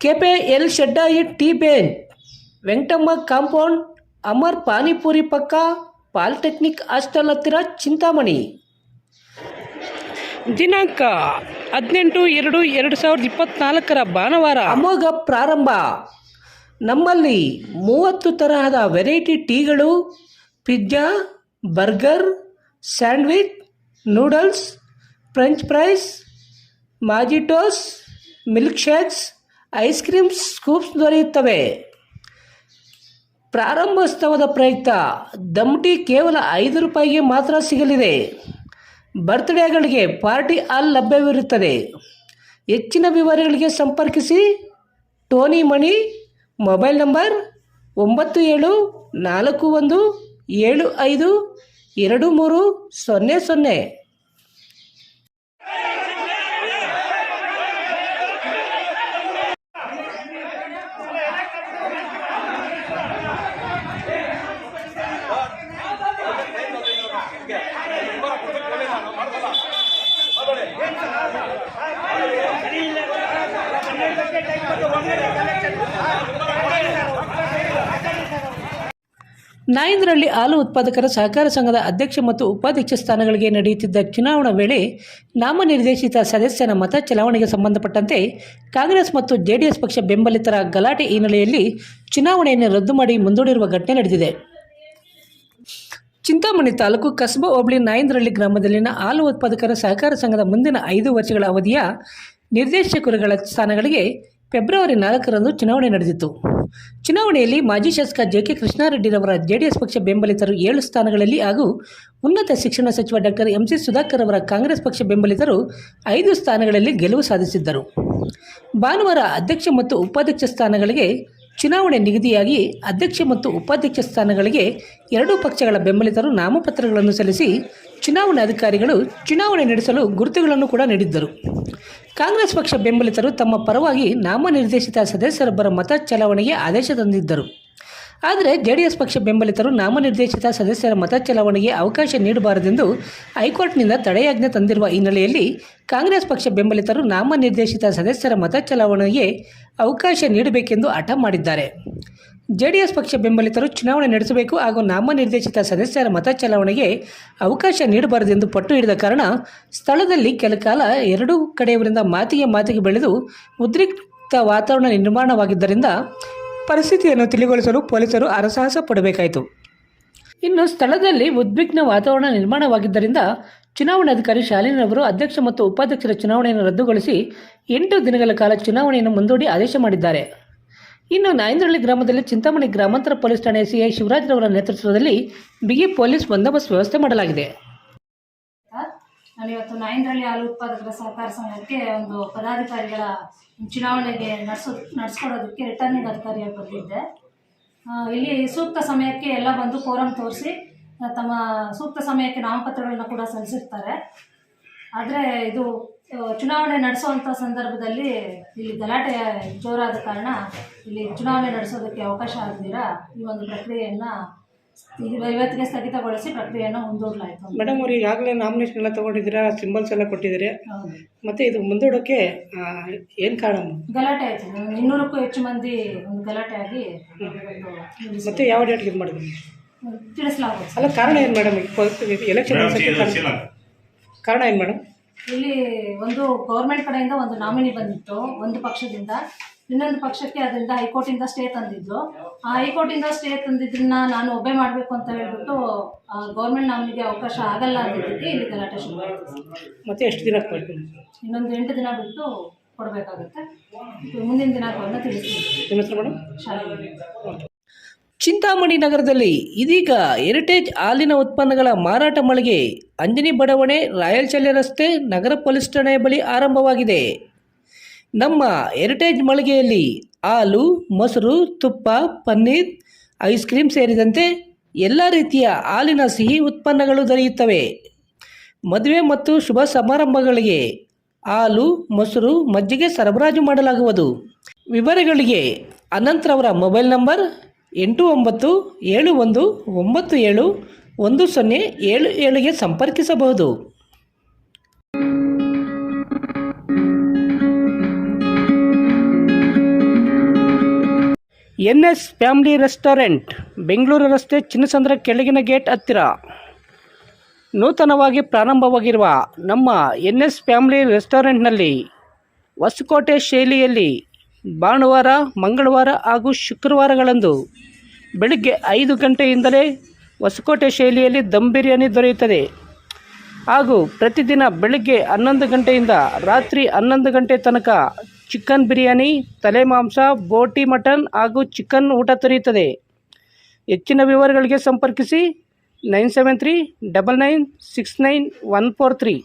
ಕೆಪೆ ಎಲ್ ಶೆಡ್ಡಾಯಿ ಟಿ ಬೇನ್ ವೆಂಕಟಮ್ಮ ಕಾಂಪೌಂಡ್ ಅಮರ್ ಪಾನಿಪುರಿ ಪಕ್ಕ ಪಾಲಿಟೆಕ್ನಿಕ್ ಹಾಸ್ಟೆಲ್ ಹತ್ತಿರ ಚಿಂತಾಮಣಿ. ದಿನಾಂಕ 18/2/2024 ಭಾನುವಾರ ಅಮೋಘ ಪ್ರಾರಂಭ. ನಮ್ಮಲ್ಲಿ 30 ತರಹದ ವೆರೈಟಿ ಟೀಗಳು, pizza, burger, sandwich, noodles, French fries, mojitos, milkshakes, ice creams, scoops ದೊರೆಯುತ್ತವೆ. ಪ್ರಾರಂಭೋತ್ಸವದ ಪ್ರಯುಕ್ತ ದಮ್ ಟೀ ಕೇವಲ 5 ರೂಪಾಯಿಗೆ ಮಾತ್ರ ಸಿಗಲಿದೆ. ಬರ್ತ್ಡೇಗಳಿಗೆ ಪಾರ್ಟಿ ಹಾಲ್ ಲಭ್ಯವಿರುತ್ತದೆ. ಹೆಚ್ಚಿನ ವಿವರಗಳಿಗೆ ಸಂಪರ್ಕಿಸಿ ಟೋನಿ ಮಣಿ, ಮೊಬೈಲ್ ನಂಬರ್ 9741752300. ನಾಯಂದ್ರಹಳ್ಳಿ ಹಾಲು ಉತ್ಪಾದಕರ ಸಹಕಾರ ಸಂಘದ ಅಧ್ಯಕ್ಷ ಮತ್ತು ಉಪಾಧ್ಯಕ್ಷ ಸ್ಥಾನಗಳಿಗೆ ನಡೆಯುತ್ತಿದ್ದ ಚುನಾವಣಾ ವೇಳೆ ನಾಮನಿರ್ದೇಶಿತ ಸದಸ್ಯನ ಮತ ಚಲಾವಣೆಗೆ ಸಂಬಂಧಪಟ್ಟಂತೆ ಕಾಂಗ್ರೆಸ್ ಮತ್ತು ಜೆಡಿಎಸ್ ಪಕ್ಷ ಬೆಂಬಲಿತರ ಗಲಾಟೆ ಹಿನ್ನೆಲೆಯಲ್ಲಿ ಚುನಾವಣೆಯನ್ನು ರದ್ದು ಮಾಡಿ ಮುಂದೂಡಿರುವ ಘಟನೆ ನಡೆದಿದೆ. ಚಿಂತಾಮಣಿ ತಾಲೂಕು ಕಸಬಾ ಹೋಬಳಿ ನಾಯಂದ್ರಹಳ್ಳಿ ಗ್ರಾಮದಲ್ಲಿನ ಹಾಲು ಉತ್ಪಾದಕರ ಸಹಕಾರ ಸಂಘದ ಮುಂದಿನ 5 ವರ್ಷಗಳ ಅವಧಿಯ ನಿರ್ದೇಶಕರುಗಳ ಸ್ಥಾನಗಳಿಗೆ ಫೆಬ್ರವರಿ 4ರಂದು ಚುನಾವಣೆ ನಡೆದಿತ್ತು. ಚುನಾವಣೆಯಲ್ಲಿ ಮಾಜಿ ಶಾಸಕ ಜೆ.ಕೆ. ಕೃಷ್ಣಾರೆಡ್ಡಿರವರ ಜೆಡಿಎಸ್ ಪಕ್ಷ ಬೆಂಬಲಿತರು 7 ಸ್ಥಾನಗಳಲ್ಲಿ ಹಾಗೂ ಉನ್ನತ ಶಿಕ್ಷಣ ಸಚಿವ ಡಾಕ್ಟರ್ ಎಂ.ಸಿ. ಸುಧಾಕರ್ ಅವರ ಕಾಂಗ್ರೆಸ್ ಪಕ್ಷ ಬೆಂಬಲಿತರು 5 ಸ್ಥಾನಗಳಲ್ಲಿ ಗೆಲುವು ಸಾಧಿಸಿದ್ದರು. ಭಾನುವಾರ ಅಧ್ಯಕ್ಷ ಮತ್ತು ಉಪಾಧ್ಯಕ್ಷ ಸ್ಥಾನಗಳಿಗೆ ಚುನಾವಣೆ ನಿಗದಿಯಾಗಿ ಅಧ್ಯಕ್ಷ ಮತ್ತು ಉಪಾಧ್ಯಕ್ಷ ಸ್ಥಾನಗಳಿಗೆ 2 ಪಕ್ಷಗಳ ಬೆಂಬಲಿತರು ನಾಮಪತ್ರಗಳನ್ನು ಸಲ್ಲಿಸಿ ಚುನಾವಣಾಧಿಕಾರಿಗಳು ಚುನಾವಣೆ ನಡೆಸಲು ಗುರುತುಗಳನ್ನು ಕೂಡ ನೀಡಿದ್ದರು. ಕಾಂಗ್ರೆಸ್ ಪಕ್ಷ ಬೆಂಬಲಿತರು ತಮ್ಮ ಪರವಾಗಿ ನಾಮನಿರ್ದೇಶಿತ ಸದಸ್ಯರೊಬ್ಬರ ಮತ ಚಲಾವಣೆಗೆ ಆದೇಶ ತಂದಿದ್ದರು. ಆದರೆ ಜೆಡಿಎಸ್ ಪಕ್ಷ ಬೆಂಬಲಿತರು ನಾಮನಿರ್ದೇಶಿತ ಸದಸ್ಯರ ಮತ ಚಲಾವಣೆಗೆ ಅವಕಾಶ ನೀಡಬಾರದೆಂದು ಹೈಕೋರ್ಟ್ನಿಂದ ತಡೆಯಾಜ್ಞೆ ತಂದಿರುವ ಹಿನ್ನೆಲೆಯಲ್ಲಿ ಕಾಂಗ್ರೆಸ್ ಪಕ್ಷ ಬೆಂಬಲಿತರು ನಾಮನಿರ್ದೇಶಿತ ಸದಸ್ಯರ ಮತ ಚಲಾವಣೆಗೆ ಅವಕಾಶ ನೀಡಬೇಕೆಂದು ಹಠ ಮಾಡಿದ್ದಾರೆ. ಜೆಡಿಎಸ್ ಪಕ್ಷ ಬೆಂಬಲಿತರು ಚುನಾವಣೆ ನಡೆಸಬೇಕು ಹಾಗೂ ನಾಮನಿರ್ದೇಶಿತ ಸದಸ್ಯರ ಮತ ಚಲಾವಣೆಗೆ ಅವಕಾಶ ನೀಡಬಾರದೆಂದು ಪಟ್ಟು ಹಿಡಿದ ಕಾರಣ ಸ್ಥಳದಲ್ಲಿ ಕೆಲಕಾಲ 2 ಕಡೆಯವರಿಂದ ಮಾತಿಗೆ ಬೆಳೆದು ಉದ್ರಿಕ್ತ ವಾತಾವರಣ ನಿರ್ಮಾಣವಾಗಿದ್ದರಿಂದ ಪರಿಸ್ಥಿತಿಯನ್ನು ತಿಳಿಗೊಳಿಸಲು ಪೊಲೀಸರು ಹರಸಾಹಸ ಪಡಬೇಕಾಯಿತು. ಇನ್ನು ಸ್ಥಳದಲ್ಲಿ ಉದ್ವಿಗ್ನ ವಾತಾವರಣ ನಿರ್ಮಾಣವಾಗಿದ್ದರಿಂದ ಚುನಾವಣಾಧಿಕಾರಿ ಶಾಲಿನಿಯವರು ಅಧ್ಯಕ್ಷ ಮತ್ತು ಉಪಾಧ್ಯಕ್ಷರ ಚುನಾವಣೆಯನ್ನು ರದ್ದುಗೊಳಿಸಿ 8 ದಿನಗಳ ಕಾಲ ಚುನಾವಣೆಯನ್ನು ಮುಂದೂಡಿ ಆದೇಶ ಮಾಡಿದ್ದಾರೆ. ಇನ್ನು ನಾಯಂದ್ರಹಳ್ಳಿ ಗ್ರಾಮದಲ್ಲಿ ಚಿಂತಾಮಣಿ ಗ್ರಾಮಾಂತರ ಪೊಲೀಸ್ ಠಾಣೆಯ ಸಿಐ ಶಿವರಾಜ್ರವರ ನೇತೃತ್ವದಲ್ಲಿ ಬಿಗಿ ಪೊಲೀಸ್ ಬಂದೋಬಸ್ತ್ ವ್ಯವಸ್ಥೆ ಮಾಡಲಾಗಿದೆ. ನಾನು ಇವತ್ತು ನಾಯಂದ್ರಹಳ್ಳಿ ಹಾಲು ಉತ್ಪಾದಕರ ಸಹಕಾರ ಸಂಘಕ್ಕೆ ಒಂದು ಪದಾಧಿಕಾರಿಗಳ ಚುನಾವಣೆಗೆ ನಡೆಸ್ಕೊಡೋದಕ್ಕೆ ರಿಟರ್ನಿಂಗ್ ಅಧಿಕಾರಿಯಾಗಿ ಬಂದಿದ್ದೆ. ಇಲ್ಲಿ ಸೂಕ್ತ ಸಮಯಕ್ಕೆ ಎಲ್ಲ ಬಂದು ಕೋರಂ ತೋರಿಸಿ ತಮ್ಮ ಸೂಕ್ತ ಸಮಯಕ್ಕೆ ನಾಮಪತ್ರಗಳನ್ನ ಕೂಡ ಸಲ್ಲಿಸಿರ್ತಾರೆ. ಆದರೆ ಇದು ಚುನಾವಣೆ ನಡೆಸುವಂಥ ಸಂದರ್ಭದಲ್ಲಿ ಇಲ್ಲಿ ಗಲಾಟೆ ಜೋರಾದ ಕಾರಣ ಇಲ್ಲಿ ಚುನಾವಣೆ ನಡೆಸೋದಕ್ಕೆ ಅವಕಾಶ ಆಗದಿರ ಈ ಒಂದು ಪ್ರಕ್ರಿಯೆಯನ್ನು ಇವತ್ತಿಗೆ ಸ್ಥಗಿತಗೊಳಿಸಿ ಪ್ರಕ್ರಿಯೆಯನ್ನು ಮುಂದೂಡಲಾಯಿತು. ಮೇಡಮ್ ಅವರು ಈಗಾಗಲೇ ನಾಮಿನೇಷನ್ ಎಲ್ಲ ತೊಗೊಂಡಿದ್ದೀರಾ, ಸಿಂಬಲ್ಸ್ ಎಲ್ಲ ಕೊಟ್ಟಿದ್ದೀರಿ, ಮತ್ತು ಇದು ಮುಂದೂಡೋಕ್ಕೆ ಏನು ಕಾರಣ? ಗಲಾಟೆ ಆಯಿತು. 200ಕ್ಕೂ ಹೆಚ್ಚು ಮಂದಿ ಒಂದು ಗಲಾಟೆ ಆಗಿ ಮತ್ತೆ ಯಾವ ಡೇಟ್ಗೆ ಇದು ಮಾಡಿದ್ರಿ ತಿಳಿಸಲಾಗುತ್ತೆ. ಅಲ್ಲ, ಕಾರಣ ಏನು ಮೇಡಮ್? ಎಲೆಕ್ಷನ್ ಕಾರಣ ಏನು ಮೇಡಮ್? ಇಲ್ಲಿ ಒಂದು ಗೌರ್ಮೆಂಟ್ ಕಡೆಯಿಂದ ಒಂದು ನಾಮಿನಿ ಬಂದಿತ್ತು ಒಂದು ಪಕ್ಷದಿಂದ, ಇನ್ನೊಂದು ಪಕ್ಷಕ್ಕೆ ಅದರಿಂದ ಹೈಕೋರ್ಟಿಂದ ಸ್ಟೇ ತಂದಿದ್ದು. ಆ ಹೈಕೋರ್ಟಿಂದ ಸ್ಟೇ ತಂದಿದ್ದನ್ನ ನಾನು ಒಬ್ಬೆ ಮಾಡಬೇಕು ಅಂತ ಹೇಳ್ಬಿಟ್ಟು ಗೌರ್ಮೆಂಟ್ ನಾಮಿನಿಗೆ ಅವಕಾಶ ಆಗಲ್ಲ ಅಂದಿದ್ದಕ್ಕೆ ಇಲ್ಲಿ ಗಲಾಟೆ ಶುರುವಾಯಿತು. ಮತ್ತೆ ಎಷ್ಟು ದಿನ ಕೊಡ್ತೀನಿ? ಇನ್ನೊಂದು 8 ದಿನ ಬಿಟ್ಟು ಕೊಡಬೇಕಾಗುತ್ತೆ. ಮುಂದಿನ ದಿನಾಂಕವನ್ನು ತಿಳಿಸ್ತೀನಿ. ನಿಮ್ಮ ಹೆಸರು ಮೇಡಮ್? ಶಾಲೆ. ಚಿಂತಾಮಣಿ ನಗರದಲ್ಲಿ ಇದೀಗ ಹೆರಿಟೇಜ್ ಹಾಲಿನ ಉತ್ಪನ್ನಗಳ ಮಾರಾಟ ಮಳಿಗೆ ಅಂಜನಿ ಬಡಾವಣೆ, ರಾಯಲ್ ರಸ್ತೆ, ನಗರ ಪೊಲೀಸ್ ಠಾಣೆಯ ಬಳಿ ಆರಂಭವಾಗಿದೆ. ನಮ್ಮ ಹೆರಿಟೇಜ್ ಮಳಿಗೆಯಲ್ಲಿ ಹಾಲು, ಮೊಸರು, ತುಪ್ಪ, ಪನ್ನೀರ್, ಐಸ್ ಕ್ರೀಮ್ ಸೇರಿದಂತೆ ಎಲ್ಲ ರೀತಿಯ ಹಾಲಿನ ಸಿಹಿ ಉತ್ಪನ್ನಗಳು ದೊರೆಯುತ್ತವೆ. ಮದುವೆ ಮತ್ತು ಶುಭ ಸಮಾರಂಭಗಳಿಗೆ ಹಾಲು, ಮೊಸರು, ಮಜ್ಜಿಗೆ ಸರಬರಾಜು ಮಾಡಲಾಗುವುದು. ವಿವರಗಳಿಗೆ ಅನಂತರವರ ಮೊಬೈಲ್ ನಂಬರ್ 8971971077ಗೆ ಸಂಪರ್ಕಿಸಬಹುದು. NS ಫ್ಯಾಮಿಲಿ ರೆಸ್ಟೋರೆಂಟ್, ಬೆಂಗಳೂರು ರಸ್ತೆ, ಚಿನ್ನಸಂದ್ರ ಕೆಳಗಿನ ಗೇಟ್ ಹತ್ತಿರ. ನೂತನವಾಗಿ ಪ್ರಾರಂಭವಾಗಿರುವ ನಮ್ಮ NS ಫ್ಯಾಮಿಲಿ ರೆಸ್ಟೋರೆಂಟ್ನಲ್ಲಿ ಹೊಸಕೋಟೆ ಶೈಲಿಯಲ್ಲಿ ಭಾನುವಾರ, ಮಂಗಳವಾರ ಹಾಗೂ ಶುಕ್ರವಾರಗಳಂದು ಬೆಳಗ್ಗೆ 5 ಗಂಟೆಯಿಂದಲೇ ಹೊಸಕೋಟೆ ಶೈಲಿಯಲ್ಲಿ ದಮ್ ಬಿರಿಯಾನಿ ದೊರೆಯುತ್ತದೆ ಹಾಗೂ ಪ್ರತಿದಿನ ಬೆಳಗ್ಗೆ 11 ಗಂಟೆಯಿಂದ ರಾತ್ರಿ 11 ಗಂಟೆ ತನಕ ಚಿಕನ್ ಬಿರಿಯಾನಿ, ತಲೆ ಮಾಂಸ, ಬೋಟಿ ಮಟನ್ ಹಾಗೂ ಚಿಕನ್ ಊಟ ದೊರೆಯುತ್ತದೆ. ಹೆಚ್ಚಿನ ವಿವರಗಳಿಗೆ ಸಂಪರ್ಕಿಸಿ 9739969143.